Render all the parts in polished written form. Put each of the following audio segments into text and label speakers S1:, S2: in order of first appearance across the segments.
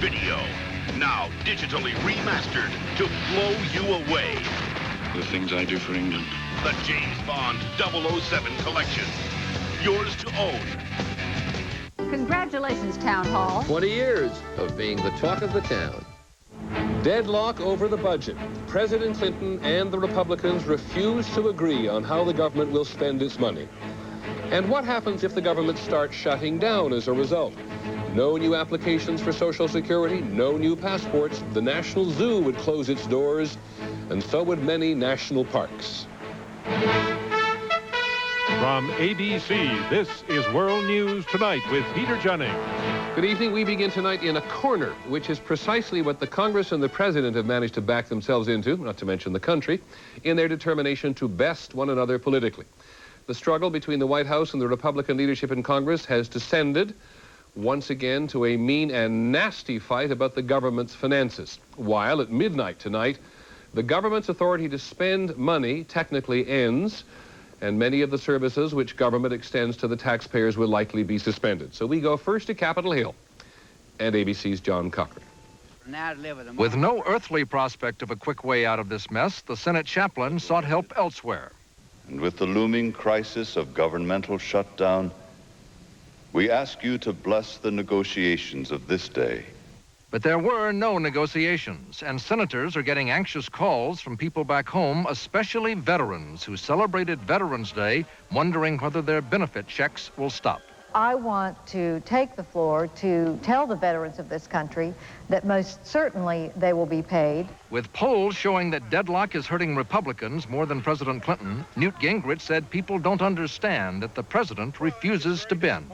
S1: video. Now digitally remastered to blow you away.
S2: The things I do for England.
S1: The James Bond 007 collection. Yours to own.
S3: Congratulations, Town Hall.
S4: 20 years of being the talk of the town. Deadlock over the budget. President Clinton and the Republicans refuse to agree on how the government will spend its money. And what happens if the government starts shutting down as a result? No new applications for Social Security, no new passports. The National Zoo would close its doors, and so would many national parks.
S5: From ABC, this is World News Tonight with Peter Jennings.
S4: Good evening. We begin tonight in a corner, which is precisely what the Congress and the President have managed to back themselves into, not to mention the country, in their determination to best one another politically. The struggle between the White House and the Republican leadership in Congress has descended once again to a mean and nasty fight about the government's finances, while at midnight tonight, the government's authority to spend money technically ends, and many of the services which government extends to the taxpayers will likely be suspended. So we go first to Capitol Hill and ABC's John Cochran.
S6: With no earthly prospect of a quick way out of this mess, the Senate chaplain sought help elsewhere.
S7: And with the looming crisis of governmental shutdown, we ask you to bless the negotiations of this day.
S6: But there were no negotiations, and senators are getting anxious calls from people back home, especially veterans who celebrated Veterans Day, wondering whether their benefit checks will stop.
S8: I want to take the floor to tell the veterans of this country that most certainly they will be paid.
S6: With polls showing that deadlock is hurting Republicans more than President Clinton, Newt Gingrich said people don't understand that the president refuses to bend.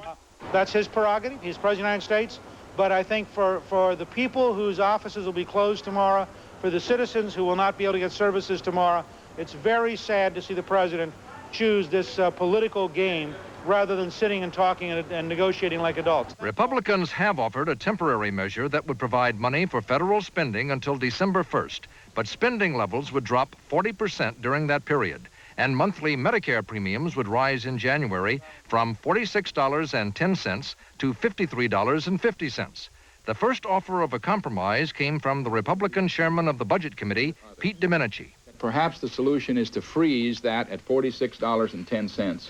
S9: That's his prerogative. He's President of the United States. But I think for the people whose offices will be closed tomorrow, for the citizens who will not be able to get services tomorrow, it's very sad to see the president choose this political game rather than sitting and talking and negotiating like adults.
S6: Republicans have offered a temporary measure that would provide money for federal spending until December 1st, but spending levels would drop 40% during that period, and monthly Medicare premiums would rise in January from $46.10 to $53.50. The first offer of a compromise came from the Republican chairman of the Budget Committee, Pete Domenici.
S10: Perhaps the solution is to freeze that at $46.10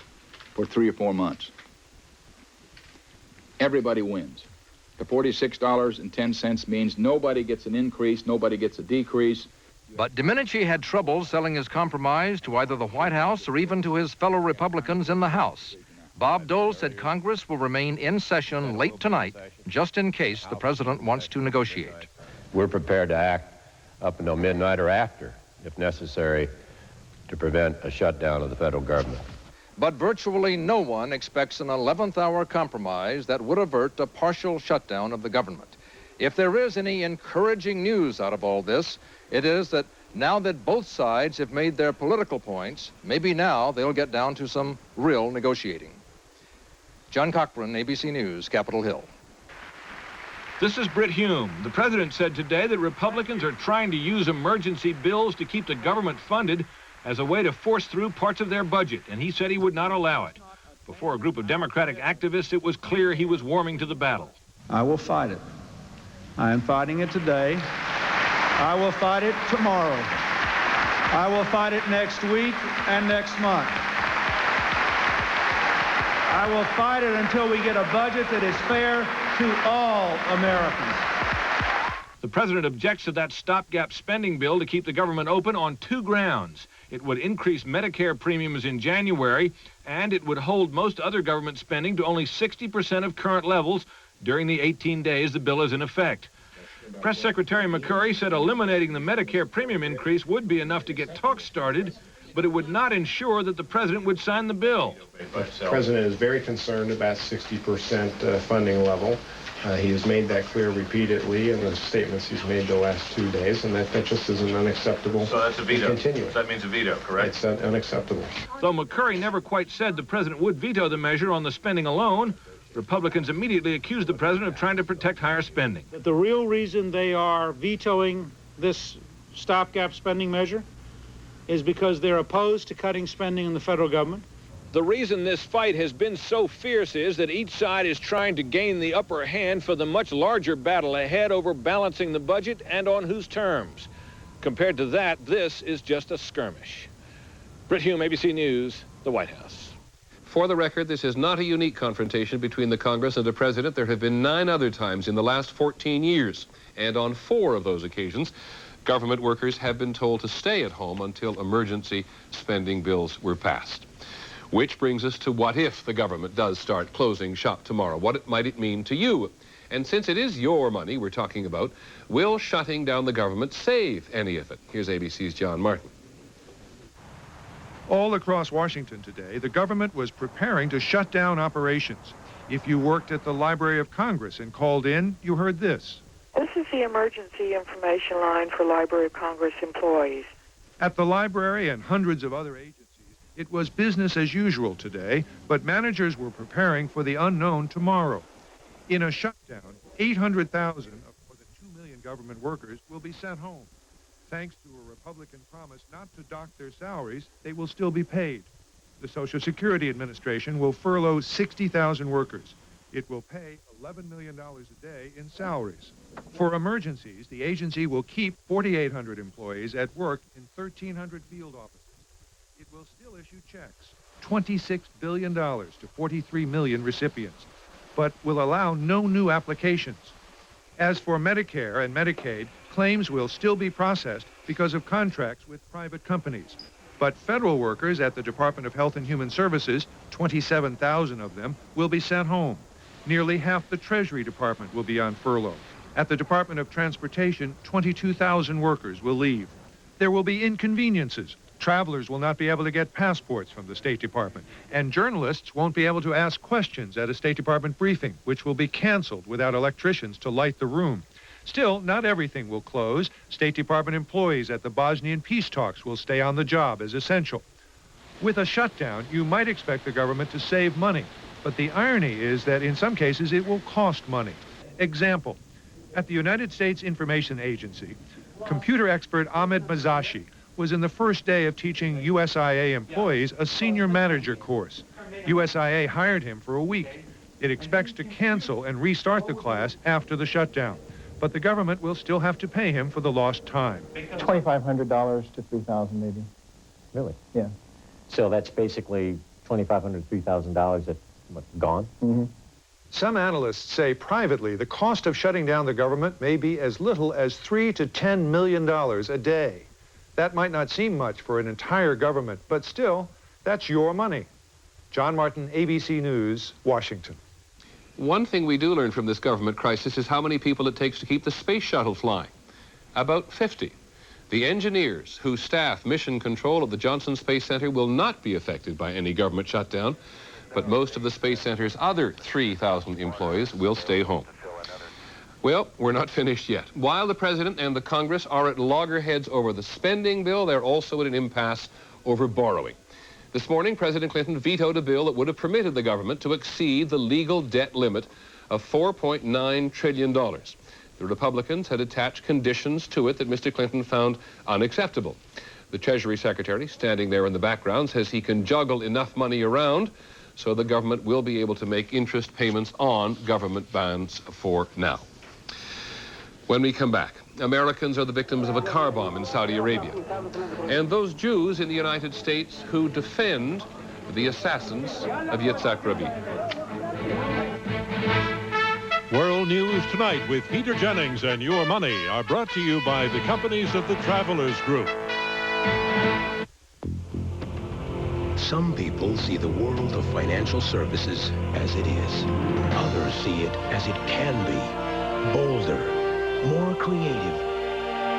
S10: for 3 or 4 months. Everybody wins. The $46.10 means nobody gets an increase, nobody gets a decrease.
S6: But Domenici had trouble selling his compromise to either the White House or even to his fellow Republicans in the House. Bob Dole said Congress will remain in session late tonight, just in case the president wants to negotiate.
S11: We're prepared to act up until midnight or after, if necessary, to prevent a shutdown of the federal government.
S6: But virtually no one expects an 11th-hour compromise that would avert a partial shutdown of the government. If there is any encouraging news out of all this, it is that now that both sides have made their political points, maybe now they'll get down to some real negotiating. John Cochran, ABC News, Capitol Hill.
S5: This is Britt Hume. The president said today that Republicans are trying to use emergency bills to keep the government funded as a way to force through parts of their budget, and he said he would not allow it. Before a group of Democratic activists, it was clear he was warming to the battle.
S12: I will fight it. I am fighting it today. I will fight it tomorrow. I will fight it next week and next month. I will fight it until we get a budget that is fair to all Americans.
S5: The president objects to that stopgap spending bill to keep the government open on 2 grounds. It would increase Medicare premiums in January, and it would hold most other government spending to only 60% of current levels during the 18 days the bill is in effect. Press Secretary McCurry said eliminating the Medicare premium increase would be enough to get talks started, but it would not ensure that the president would sign the bill.
S13: The president is very concerned about 60% funding level. He has made that clear repeatedly in the statements he's made the last 2 days, and that just isn't unacceptable.
S5: So that's a veto.
S13: Continue.
S5: So that means a veto, correct?
S13: It's unacceptable.
S5: Though McCurry never quite said the president would veto the measure on the spending alone, Republicans immediately accused the president of trying to protect higher spending.
S9: The real reason they are vetoing this stopgap spending measure is because they're opposed to cutting spending in the federal government.
S5: The reason this fight has been so fierce is that each side is trying to gain the upper hand for the much larger battle ahead over balancing the budget and on whose terms. Compared to that, this is just a skirmish. Britt Hume, ABC News, the White House.
S4: For the record, this is not a unique confrontation between the Congress and the President. There have been 9 other times in the last 14 years. And on 4 of those occasions, government workers have been told to stay at home until emergency spending bills were passed. Which brings us to what if the government does start closing shop tomorrow? What might it mean to you? And since it is your money we're talking about, will shutting down the government save any of it? Here's ABC's John Martin.
S3: All across Washington today, the government was preparing to shut down operations. If you worked at the Library of Congress and called in, you heard this.
S14: This is the emergency information line for Library of Congress employees.
S3: At the library and hundreds of other agencies, it was business as usual today, but managers were preparing for the unknown tomorrow. In a shutdown, 800,000 of more than 2 million government workers will be sent home. Thanks to a Republican promise not to dock their salaries, they will still be paid. The Social Security Administration will furlough 60,000 workers. It will pay $11 million a day in salaries. For emergencies, the agency will keep 4,800 employees at work in 1,300 field offices. It will still issue checks, $26 billion to 43 million recipients, but will allow no new applications. As for Medicare and Medicaid, claims will still be processed because of contracts with private companies. But federal workers at the Department of Health and Human Services, 27,000 of them, will be sent home. Nearly half the Treasury Department will be on furlough. At the Department of Transportation, 22,000 workers will leave. There will be inconveniences. Travelers will not be able to get passports from the State Department, and journalists won't be able to ask questions at a State Department briefing, which will be canceled without electricians to light the room. Still, not everything will close. State Department employees at the Bosnian peace talks will stay on the job as essential. With a shutdown, you might expect the government to save money, but the irony is that in some cases it will cost money. Example, at the United States Information Agency, computer expert Ahmed Mazashi was in the first day of teaching USIA employees a senior manager course. USIA hired him for a week. It expects to cancel and restart the class after the shutdown, but the government will still have to pay him for the lost time.
S15: $2,500 to $3,000 maybe.
S11: Really?
S15: Yeah.
S11: So that's basically $2,500, $3,000 that, gone?
S15: Mm-hmm.
S3: Some analysts say privately the cost of shutting down the government may be as little as $3 to $10 million a day. That might not seem much for an entire government, but still, that's your money. John Martin, ABC News, Washington.
S4: One thing we do learn from this government crisis is how many people it takes to keep the space shuttle flying. About 50. The engineers who staff mission control of the Johnson Space Center will not be affected by any government shutdown, but most of the Space Center's other 3,000 employees will stay home. Well, we're not finished yet. While the President and the Congress are at loggerheads over the spending bill, they're also at an impasse over borrowing. This morning, President Clinton vetoed a bill that would have permitted the government to exceed the legal debt limit of $4.9 trillion. The Republicans had attached conditions to it that Mr. Clinton found unacceptable. The Treasury Secretary, standing there in the background, says he can juggle enough money around so the government will be able to make interest payments on government bonds for now. When we come back, Americans are the victims of a car bomb in Saudi Arabia. And those Jews in the United States who defend the assassins of Yitzhak Rabin.
S16: World News Tonight with Peter Jennings and Your Money are brought to you by the companies of the Travelers Group.
S17: Some people see the world of financial services as it is. Others see it as it can be. Bolder, more creative,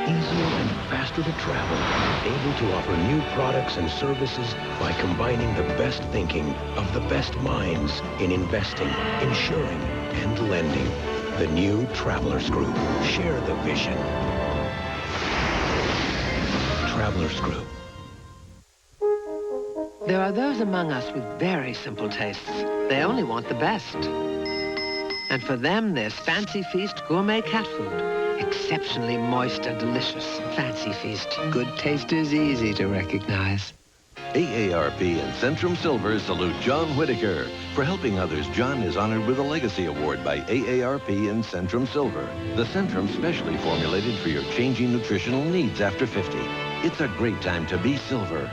S17: easier and faster to travel, able to offer new products and services by combining the best thinking of the best minds in investing, insuring, and lending. The new Travelers Group. Share the vision. Travelers Group.
S18: There are those among us with very simple tastes. They only want the best. And for them, there's Fancy Feast gourmet cat food. Exceptionally moist and delicious. Fancy Feast. Good taste is easy to recognize.
S19: AARP and Centrum Silver salute John Whitaker. For helping others, John is honored with a Legacy Award by AARP and Centrum Silver. The Centrum specially formulated for your changing nutritional needs after 50. It's a great time to be silver.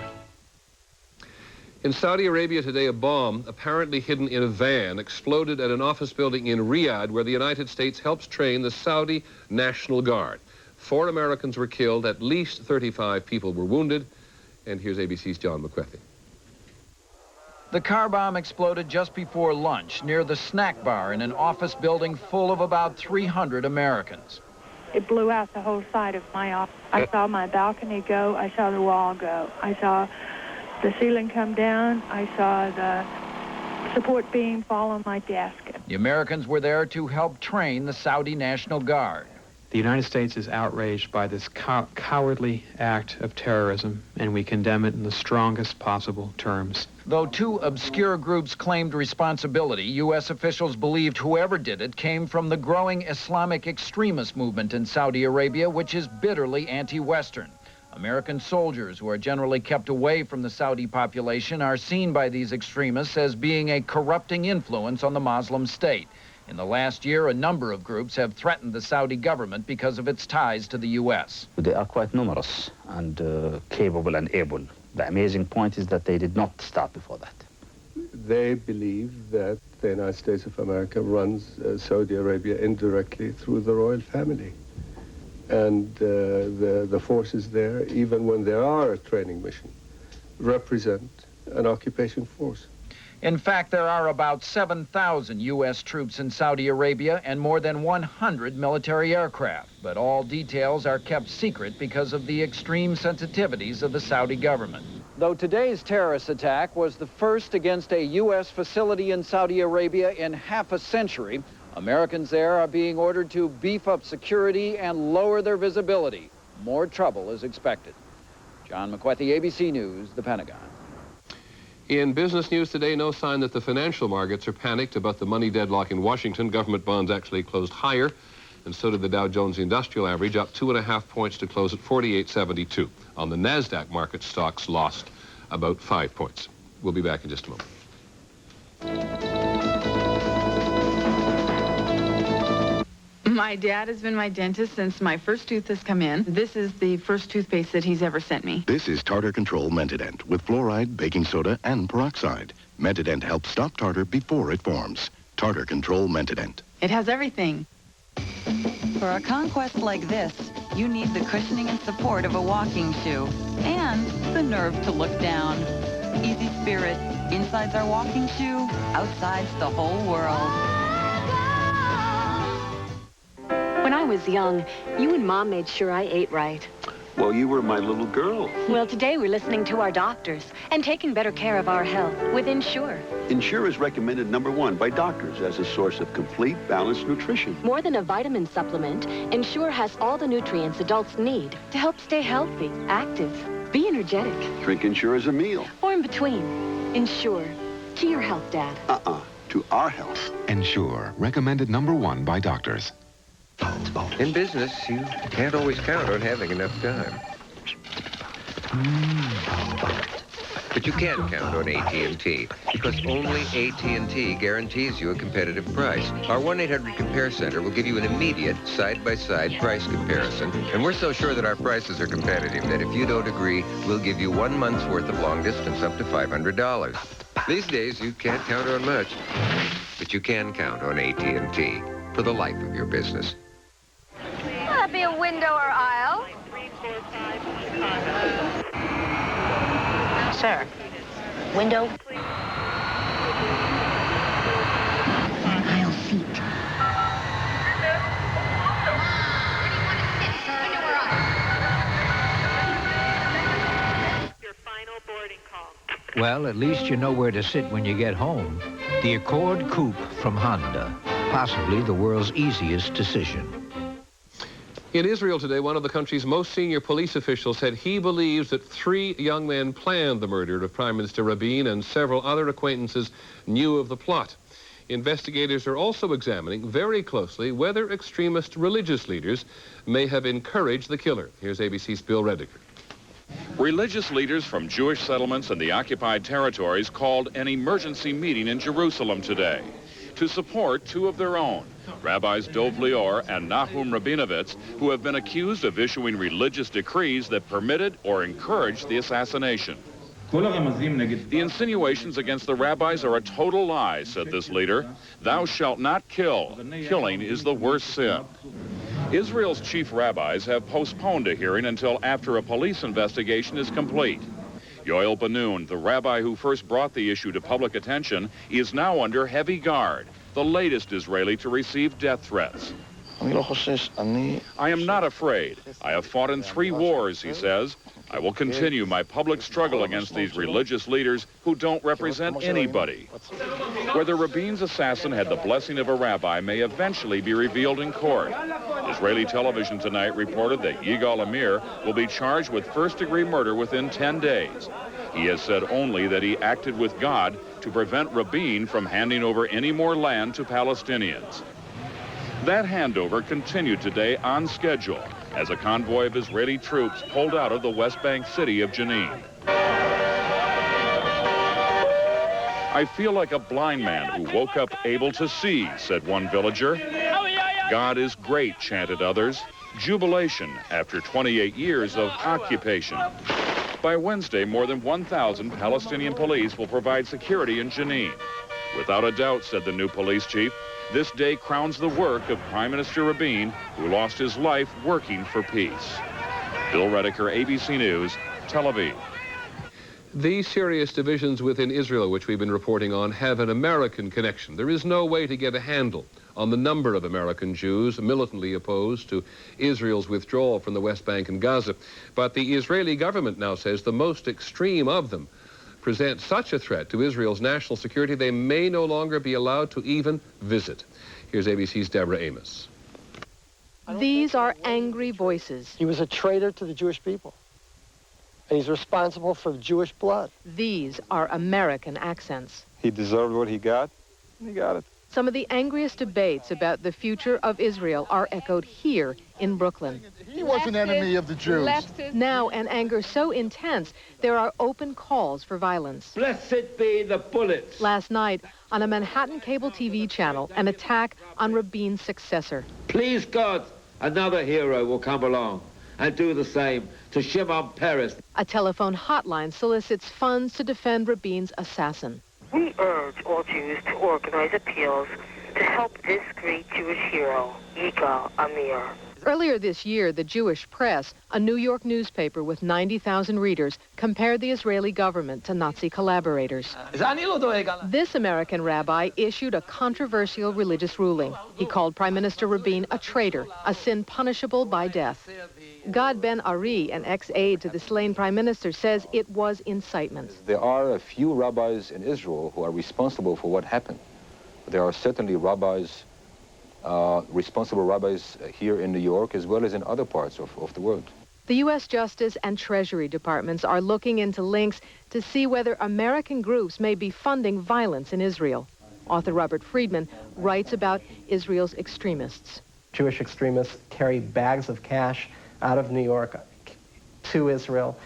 S4: In Saudi Arabia today, a bomb, apparently hidden in a van, exploded at an office building in Riyadh where the United States helps train the Saudi National Guard. 4 Americans were killed, at least 35 people were wounded. And here's ABC's John McWethy.
S12: The car bomb exploded just before lunch near the snack bar in an office building full of about 300 Americans.
S14: It blew out the whole side of my office. I saw my balcony go. I saw the wall go. I saw the ceiling come down. I saw the support beam fall on my desk.
S12: The Americans were there to help train the Saudi National Guard.
S15: The United States is outraged by this cowardly act of terrorism, and we condemn it in the strongest possible terms.
S12: Though 2 obscure groups claimed responsibility, U.S. officials believed whoever did it came from the growing Islamic extremist movement in Saudi Arabia, which is bitterly anti-Western. American soldiers, who are generally kept away from the Saudi population, are seen by these extremists as being a corrupting influence on the Muslim state. In the last year, a number of groups have threatened the Saudi government because of its ties to the U.S.
S20: They are quite numerous and capable and able. The amazing point is that they did not start before that.
S21: They believe that the United States of America runs Saudi Arabia indirectly through the royal family. And the forces there, even when there are a training mission, represent an occupation force.
S12: In fact, there are about 7,000 U.S. troops in Saudi Arabia and more than 100 military aircraft. But all details are kept secret because of the extreme sensitivities of the Saudi government. Though today's terrorist attack was the first against a U.S. facility in Saudi Arabia in half a century, Americans there are being ordered to beef up security and lower their visibility. More trouble is expected. John McWethy, ABC News, the Pentagon.
S4: In business news today, no sign that the financial markets are panicked about the money deadlock in Washington. Government bonds actually closed higher, and so did the Dow Jones Industrial Average, up 2.5 points to close at 48.72. On the NASDAQ, stocks lost about 5 points. We'll be back in just a moment.
S22: My dad has been my dentist since my first tooth has come in. This is the first toothpaste that he's ever sent me.
S1: This is Tartar Control Mentadent with fluoride, baking soda, and peroxide. Mentadent helps stop tartar before it forms. Tartar Control Mentadent.
S22: It has everything.
S23: For a conquest like this, you need the cushioning and support of a walking shoe and the nerve to look down. Easy Spirit. Inside's our walking shoe, outside's the whole world.
S24: When I was young, you and Mom made sure I ate right.
S2: Well, you were my little girl.
S24: Well, today we're listening to our doctors and taking better care of our health with Ensure.
S2: Ensure is recommended #1 by doctors as a source of complete, balanced nutrition.
S24: More than a vitamin supplement, Ensure has all the nutrients adults need to help stay healthy, active, be energetic.
S2: Drink Ensure as a meal.
S24: Or in between. Ensure. To your health, Dad.
S2: To our health.
S25: Ensure, recommended #1 by doctors.
S26: In business, you can't always count on having enough time. But you can count on AT&T, because only AT&T guarantees you a competitive price. Our 1-800-COMPARE Center will give you an immediate side-by-side price comparison, and we're so sure that our prices are competitive that if you don't agree, we'll give you 1 month's worth of long distance up to $500. These days, you can't count on much, but you can count on AT&T for the life of your business.
S27: Will that be a window or aisle?
S24: Sir. Window.
S27: Aisle seat.
S14: Your final boarding call.
S28: Well, at least you know where to sit when you get home. The Accord Coupe from Honda. Possibly the world's easiest decision.
S4: In Israel today, one of the country's most senior police officials said he believes that 3 young men planned the murder of Prime Minister Rabin, and several other acquaintances knew of the plot. Investigators are also examining very closely whether extremist religious leaders may have encouraged the killer. Here's ABC's Bill Rediger.
S5: Religious leaders from Jewish settlements and the occupied territories called an emergency meeting in Jerusalem today to support two of their own, Rabbis Dov Lior and Nahum Rabinovitz, who have been accused of issuing religious decrees that permitted or encouraged the assassination. The insinuations against the rabbis are a total lie, said this leader. Thou shalt not kill. Killing is the worst sin. Israel's chief rabbis have postponed a hearing until after a police investigation is complete. Yoel Ben-Nun, the rabbi who first brought the issue to public attention, is now under heavy guard, the latest Israeli to receive death threats. I am not afraid. I have fought in 3 wars, he says. I will continue my public struggle against these religious leaders who don't represent anybody. Whether Rabin's assassin had the blessing of a rabbi may eventually be revealed in court. Israeli television tonight reported that Yigal Amir will be charged with first-degree murder within 10 days. He has said only that he acted with God to prevent Rabin from handing over any more land to Palestinians. That handover continued today on schedule as a convoy of Israeli troops pulled out of the West Bank city of Jenin. I feel like a blind man who woke up able to see, said one villager. God is great, chanted others. Jubilation after 28 years of occupation. By Wednesday, more than 1,000 Palestinian police will provide security in Jenin. Without a doubt, said the new police chief, this day crowns the work of Prime Minister Rabin, who lost his life working for peace. Bill Redeker, ABC News, Tel Aviv.
S4: These serious divisions within Israel, which we've been reporting on, have an American connection. There is no way to get a handle on the number of American Jews militantly opposed to Israel's withdrawal from the West Bank and Gaza. But the Israeli government now says the most extreme of them present such a threat to Israel's national security they may no longer be allowed to even visit. Here's ABC's Deborah Amos.
S6: These are angry voices.
S7: He was a traitor to the Jewish people, and he's responsible for Jewish blood.
S6: These are American accents.
S7: He deserved what he got, and he got it.
S6: Some of the angriest debates about the future of Israel are echoed here in Brooklyn.
S8: He was an enemy of the Jews.
S6: Now, an anger so intense, there are open calls for violence.
S9: Blessed be the bullets.
S6: Last night, on a Manhattan cable TV channel, an attack on Rabin's successor.
S9: Please God, another hero will come along and do the same to Shimon Peres.
S6: A telephone hotline solicits funds to defend Rabin's assassin.
S10: We urge all Jews to organize appeals to help this great Jewish hero, Yigal Amir.
S6: Earlier this year, the Jewish Press, a New York newspaper with 90,000 readers, compared the Israeli government to Nazi collaborators. This American rabbi issued a controversial religious ruling. He called Prime Minister Rabin a traitor, a sin punishable by death. Gad Ben-Ari, an ex-aide to the slain prime minister, says it was incitement.
S11: There are a few rabbis in Israel who are responsible for what happened. There are certainly rabbis, responsible rabbis here in New York as well as in other parts of the world.
S6: The U.S. Justice and Treasury Departments are looking into links to see whether American groups may be funding violence in Israel. Author Robert Friedman writes about Israel's extremists.
S13: Jewish extremists carry bags of cash out of New York to Israel.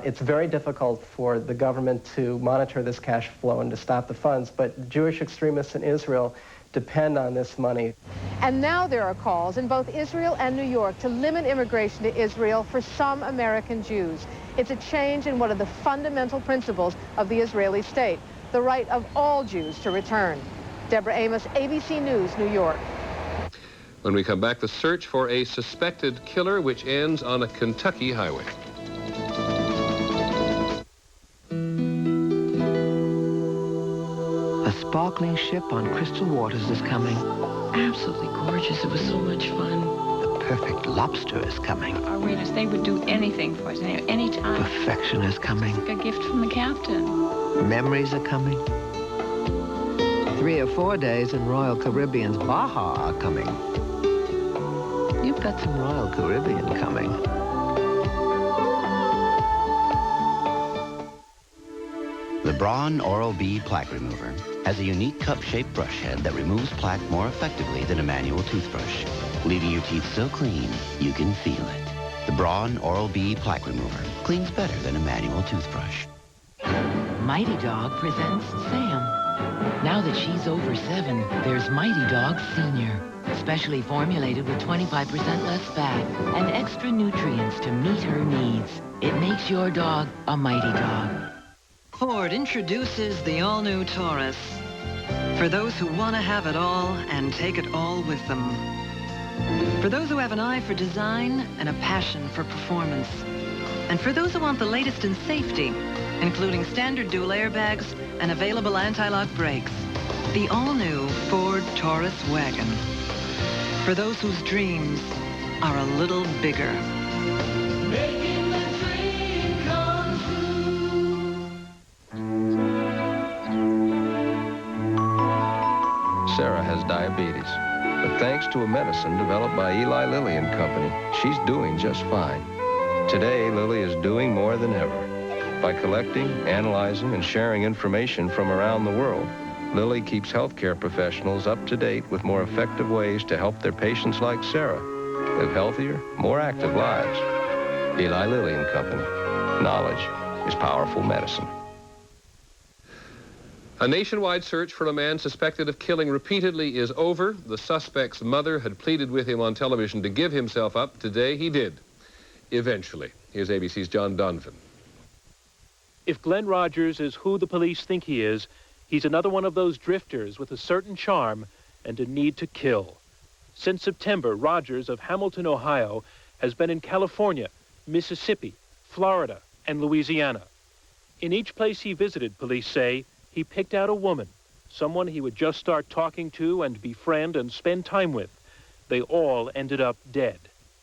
S13: It's very difficult for the government to monitor this cash flow and to stop the funds, but Jewish extremists in Israel depend on this money.
S6: And now there are calls in both Israel and New York to limit immigration to Israel for some American Jews. It's a change in one of the fundamental principles of the Israeli state, the right of all Jews to return. Deborah Amos, ABC News, New York.
S4: When we come back, the search for a suspected killer which ends on a Kentucky highway.
S18: A sparkling ship on crystal waters is coming.
S29: Absolutely gorgeous. It was so much fun.
S18: The perfect lobster is coming.
S29: Our waiters, they would do anything for us, any time.
S18: Perfection is coming.
S29: Like a gift from the captain.
S18: Memories are coming. 3 or 4 days in Royal Caribbean's Baja are coming. You've got some Royal Caribbean coming.
S30: The Braun Oral-B Plaque Remover has a unique cup-shaped brush head that removes plaque more effectively than a manual toothbrush, leaving your teeth so clean you can feel it. The Braun Oral-B Plaque Remover. cleans better than a manual toothbrush.
S1: Mighty Dog presents Sam. Now that she's over 7, there's Mighty Dog Senior. Specially formulated with 25% less fat and extra nutrients to meet her needs. It makes your dog a Mighty Dog.
S3: Ford introduces the all-new Taurus. For those who want to have it all and take it all with them. For those who have an eye for design and a passion for performance. And for those who want the latest in safety, including standard dual airbags and available anti-lock brakes. The all-new Ford Taurus wagon. For those whose dreams are a little bigger.
S12: Making the dream come true.
S15: Sarah has diabetes, but thanks to a medicine developed by Eli Lilly and Company, she's doing just fine. Today, Lilly is doing more than ever. By collecting, analyzing, and sharing information from around the world, Lilly keeps healthcare professionals up to date with more effective ways to help their patients like Sarah live healthier, more active lives. Eli Lilly and Company. Knowledge is powerful medicine.
S4: A nationwide search for a man suspected of killing repeatedly is over. The suspect's mother had pleaded with him on television to give himself up. Today, he did. Eventually. Here's ABC's John Donovan.
S16: If Glenn Rogers is who the police think he is, he's another one of those drifters with a certain charm and a need to kill. Since September, Rogers of Hamilton, Ohio, has been in California, Mississippi, Florida, and Louisiana. In each place he visited, police say, he picked out a woman, someone he would just start talking to and befriend and spend time with. They all ended up dead.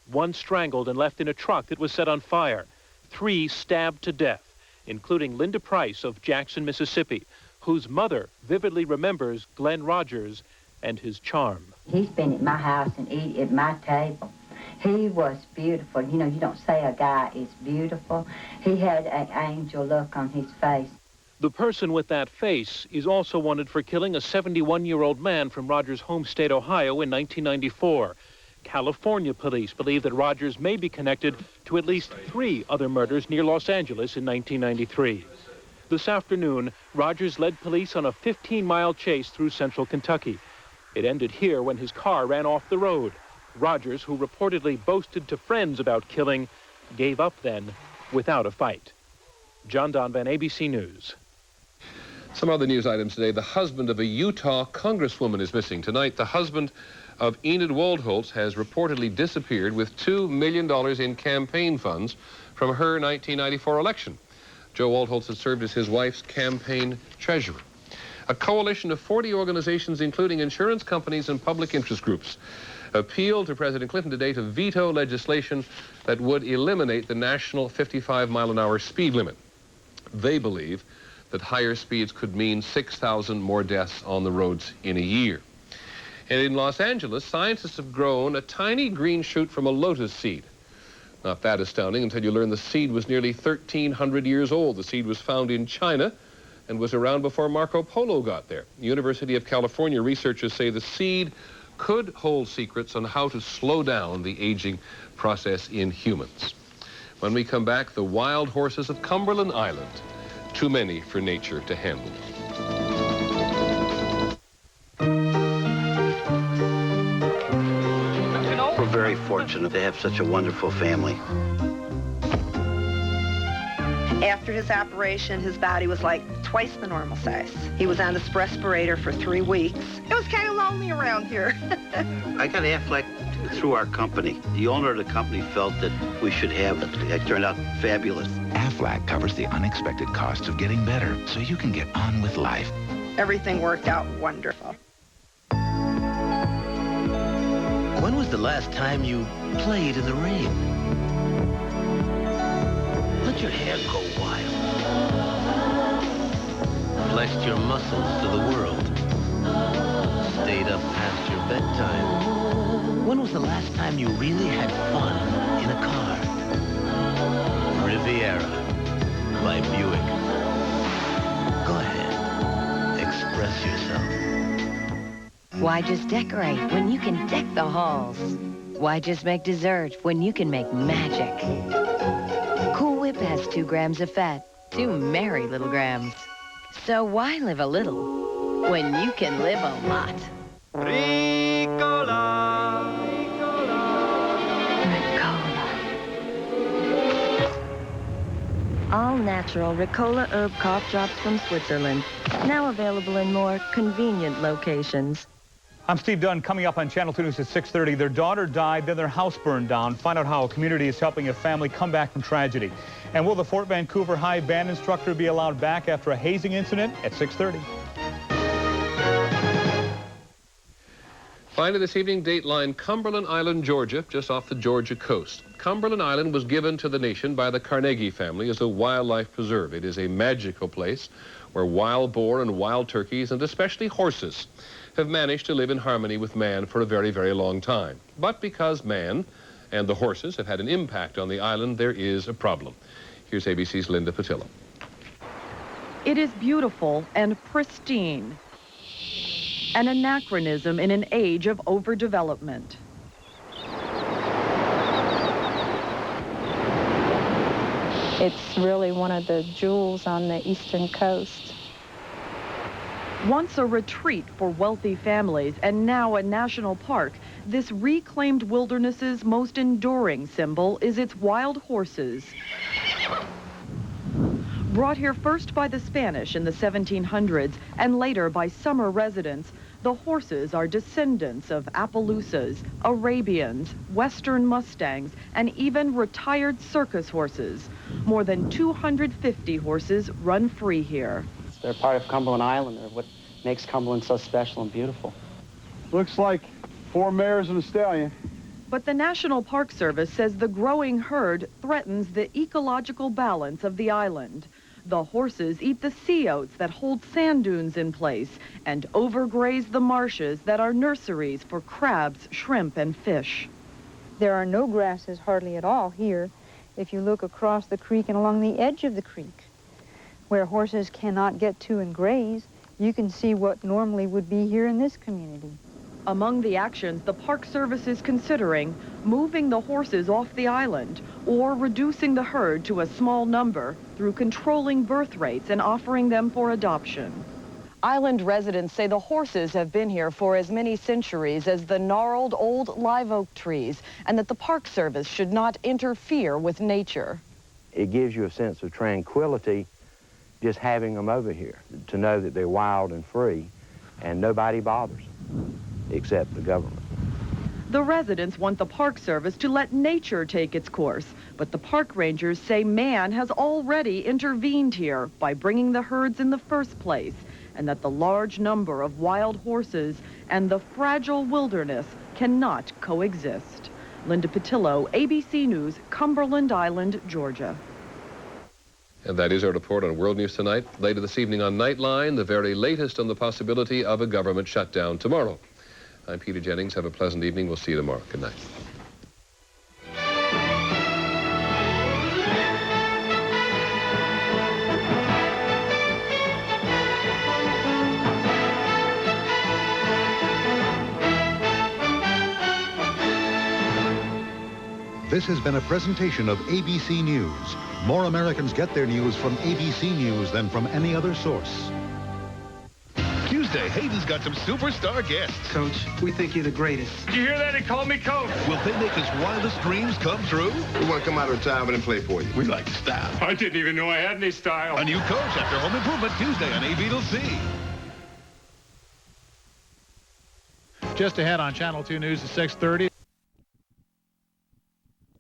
S16: One strangled and left in a truck that was set on fire. 3 stabbed to death, including Linda Price of Jackson, Mississippi, whose mother vividly remembers Glenn Rogers and his charm.
S17: He's been at my house and eat at my table. He was beautiful. You know, you don't say a guy is beautiful. He had an angel look on his face.
S16: The person with that face is also wanted for killing a 71-year-old man from Rogers' home state, Ohio, in 1994. California police believe that Rogers may be connected to at least 3 other murders near Los Angeles in 1993. This afternoon, Rogers led police on a 15-mile chase through central Kentucky. It ended here when his car ran off the road. Rogers, who reportedly boasted to friends about killing, gave up then without a fight. John Donovan, ABC News.
S4: Some other news items today. The husband of a Utah congresswoman is missing. Tonight, the husband of Enid Waldholtz has reportedly disappeared with $2 million in campaign funds from her 1994 election. Joe Waldholtz had served as his wife's campaign treasurer. A coalition of 40 organizations, including insurance companies and public interest groups, appealed to President Clinton today to veto legislation that would eliminate the national 55-mile-an-hour speed limit. They believe that higher speeds could mean 6,000 more deaths on the roads in a year. And in Los Angeles, scientists have grown a tiny green shoot from a lotus seed. Not that astounding until you learn the seed was nearly 1,300 years old. The seed was found in China and was around before Marco Polo got there. University of California researchers say the seed could hold secrets on how to slow down the aging process in humans. When we come back, the wild horses of Cumberland Island. Too many for nature to handle.
S30: We're very fortunate to have such a wonderful family.
S19: After his operation, his body was like twice the normal size. He was on this respirator for 3 weeks. It was kind of lonely around here.
S30: I got Aflac through our company. The owner of the company felt that we should have it. It turned out fabulous.
S25: Aflac covers the unexpected costs of getting better so you can get on with life.
S19: Everything worked out wonderful.
S20: When was the last time you played in the rain? Let your hair go wild. Flexed your muscles to the world. Stayed up past your bedtime. When was the last time you really had fun in a car? Riviera by Buick. Go ahead. Express yourself.
S21: Why just decorate when you can deck the halls? Why just make dessert when you can make magic? Cool Whip has 2 grams of fat. 2 merry little grams. So why live a little when you can live a lot?
S12: Ricola.
S2: All-natural Ricola herb cough drops from Switzerland. Now available in more convenient locations.
S5: I'm Steve Dunn. Coming up on Channel 2 News at 6:30. Their daughter died, then their house burned down. Find out how a community is helping a family come back from tragedy. And will the Fort Vancouver High band instructor be allowed back after a hazing incident at 6:30?
S4: Finally this evening, Dateline, Cumberland Island, Georgia, just off the Georgia coast. Cumberland Island was given to the nation by the Carnegie family as a wildlife preserve. It is a magical place where wild boar and wild turkeys, and especially horses, have managed to live in harmony with man for a very, very long time. But because man and the horses have had an impact on the island, there is a problem. Here's ABC's Linda Patillo.
S7: It is beautiful and pristine. An anachronism in an age of overdevelopment.
S14: It's really one of the jewels on the eastern coast.
S7: Once a retreat for wealthy families and now a national park, this reclaimed wilderness's most enduring symbol is its wild horses. Brought here first by the Spanish in the 1700s and later by summer residents, the horses are descendants of Appaloosas, Arabians, Western Mustangs, and even retired circus horses. More than 250 horses run free here.
S22: They're part of Cumberland Island. They're what makes Cumberland so special and beautiful.
S23: Looks like 4 mares and a stallion.
S7: But the National Park Service says the growing herd threatens the ecological balance of the island. The horses eat the sea oats that hold sand dunes in place and overgraze the marshes that are nurseries for crabs, shrimp, and fish.
S24: There are no grasses hardly at all here. If you look across the creek and along the edge of the creek, where horses cannot get to and graze, you can see what normally would be here in this community.
S7: Among the actions the Park Service is considering, moving the horses off the island or reducing the herd to a small number through controlling birth rates and offering them for adoption. Island residents say the horses have been here for as many centuries as the gnarled old live oak trees and that the Park Service should not interfere with nature.
S26: It gives you a sense of tranquility just having them over here, to know that they're wild and free and nobody bothers them except the government.
S7: The residents want the Park Service to let nature take its course, but the park rangers say man has already intervened here by bringing the herds in the first place, and that the large number of wild horses and the fragile wilderness cannot coexist. Linda Patillo, ABC News, Cumberland Island, Georgia.
S4: And that is our report on World News Tonight. Later this evening on Nightline, the very latest on the possibility of a government shutdown tomorrow. I'm Peter Jennings. Have a pleasant evening. We'll see you tomorrow. Good night.
S27: This has been a presentation of ABC News. More Americans get their news from ABC News than from any other source.
S28: Tuesday, Hayden's got some superstar guests.
S31: Coach, we think you're the greatest.
S28: Did you hear that? He called me coach. Will they make his wildest dreams come true?
S32: We want to come out of retirement and play for you.
S28: We like style.
S31: I didn't even know I had any style.
S28: A new coach after Home Improvement Tuesday on A to C.
S33: Just ahead on Channel 2 News at 6:30.